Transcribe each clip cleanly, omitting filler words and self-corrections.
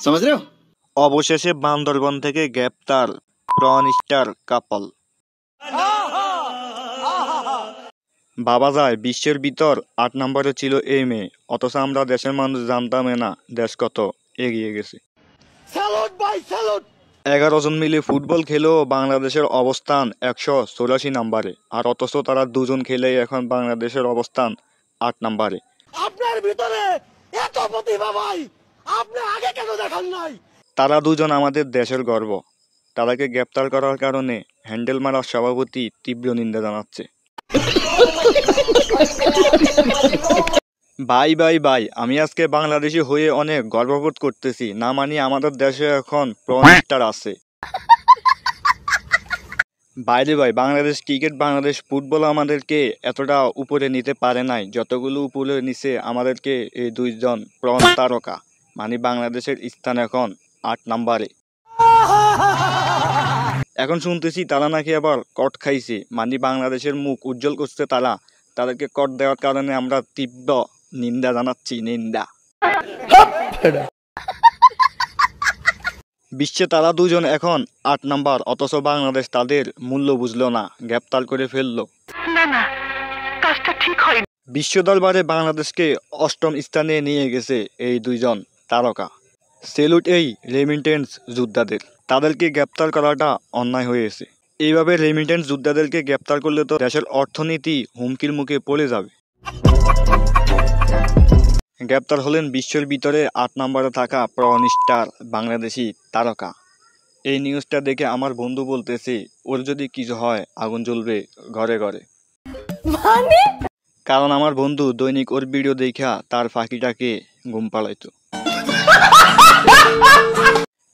समझ रहे हो? অবশেষে বান্দরবন থেকে গ্রেপ্তার প্রন স্টার কাপল। বাবা যায় বিশ্বের ভিতর ৮ নম্বরে ছিল এই মেয়ে, অথচ আমরা দেশের মানুষ জানতামই না দেশ কত এগিয়ে গেছে। 11 জন মিলে ফুটবল খেলেও বাংলাদেশের অবস্থান 184 নম্বরে, আর অথচ তারা দুজন খেলেই এখন বাংলাদেশের অবস্থান 8 নম্বরে। আপনার ভিতরে এত প্রতিভা ভাই, আপনি আগে কেন দেখান নাই? তারা দুজন আমাদের দেশের গর্ব। তাদেরকে গ্রেপ্তার করার কারণে হ্যান্ডেল মারার সভাপতি তীব্র নিন্দা জানাচ্ছে। ভাই ভাই ভাই, আমি আজকে বাংলাদেশি হয়ে অনেক গর্ববোধ করতেছি। না মানি আমাদের দেশে এখন প্রন স্টার আছে। বাইরে ভাই, বাংলাদেশ ক্রিকেট, বাংলাদেশ ফুটবল আমাদেরকে এতটা উপরে নিতে পারে নাই যতগুলো উপরে নিছে আমাদেরকে এই দুইজন প্রন তারকা। মানে বাংলাদেশের স্থান এখন 8 নম্বরে। এখন শুনতেছি তারা নাকি আবার কট খাইছে, মানে বাংলাদেশের মুখ উজ্জ্বল করছে তারা। তাদেরকে কট দেওয়ার কারণে আমরা তীব্র নিন্দা জানাচ্ছি, নিন্দা। বিশ্বে তারা দুজন এখন 8 নাম্বার, অথচ বাংলাদেশ তাদের মূল্য বুঝলো না, গ্রেপ্তার করে ফেললো। বিশ্ব দরবারে বাংলাদেশকে 8ম স্থানে নিয়ে গেছে এই দুইজন তারকা। সেলুট এই রেমিটেন্স যোদ্ধাদের। তাদেরকে গ্রেপ্তার করাটা অন্যায় হয়েছে। এইভাবে রেমিটেন্স যোদ্ধাদেরকে গ্রেপ্তার করলে তো দেশের অর্থনীতি হুমকির মুখে পড়ে যাবে। গ্রেপ্তার হলেন বিশ্বের ভিতরে 8 নম্বরে থাকা প্রন স্টার বাংলাদেশি তারকা। এই নিউজটা দেখে আমার বন্ধু বলতেছে ওর যদি কিছু হয় আগুন জ্বলবে ঘরে ঘরে। কারণ আমার বন্ধু দৈনিক ওর ভিডিও দেখা তার ফাঁকিটাকে ঘুম পালাইতো।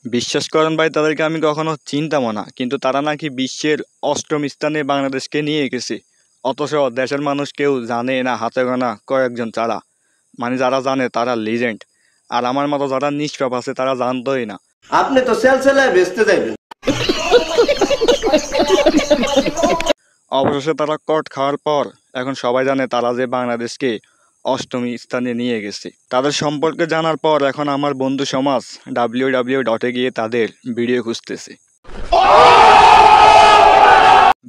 বিশ্বাস করেন ভাই, তাদেরকে আমি কখনো চিনতামও না, কিন্তু তারা নাকি বিশ্বের 8ম স্থানে বাংলাদেশকে নিয়ে গেছে, অথচ দেশের মানুষ কেউ জানে না, হাতে গোনা কয়েকজন ছাড়া। মানে যারা জানে তারা লিজেন্ড, আর আমার মতো যারা নিষ্পাপ আছে তারা জানতোই না। আপনি তো সেলসেলায় বেচতে যাবেন। অবশেষে তারা কট খাওয়ার পর এখন সবাই জানে তারা যে বাংলাদেশকে 8ম স্থানে নিয়ে গেছে। তাদের সম্পর্কে জানার পর এখন আমার বন্ধু সমাজ www.e গিয়ে তাদের ভিডিও খুঁজতেছে।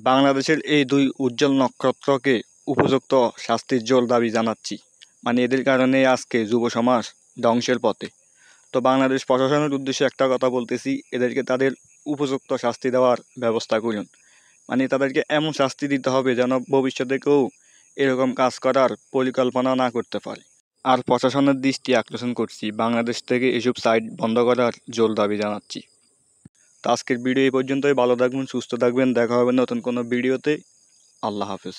বাংলাদেশের এই দুই উজ্জ্বল নক্ষত্রকে উপযুক্ত শাস্তির জোর দাবি জানাচ্ছি। মানে এদের কারণে আজকে যুব সমাজ ধ্বংসের পথে। তো বাংলাদেশ প্রশাসনের উদ্দেশ্যে একটা কথা বলতেছি, এদেরকে তাদের উপযুক্ত শাস্তি দেওয়ার ব্যবস্থা করুন। মানে তাদেরকে এমন শাস্তি দিতে হবে যেন ভবিষ্যতে কেউ এরকম কাজ করার পরিকল্পনা না করতে পারে। আর প্রশাসনের দৃষ্টি আকর্ষণ করছি, বাংলাদেশ থেকে এসব সাইট বন্ধ করার জোর দাবি জানাচ্ছি। তো আজকের ভিডিও এই পর্যন্তই। ভালো থাকবেন, সুস্থ থাকবেন, দেখা হবে নতুন কোনো ভিডিওতে। আল্লাহ হাফেজ।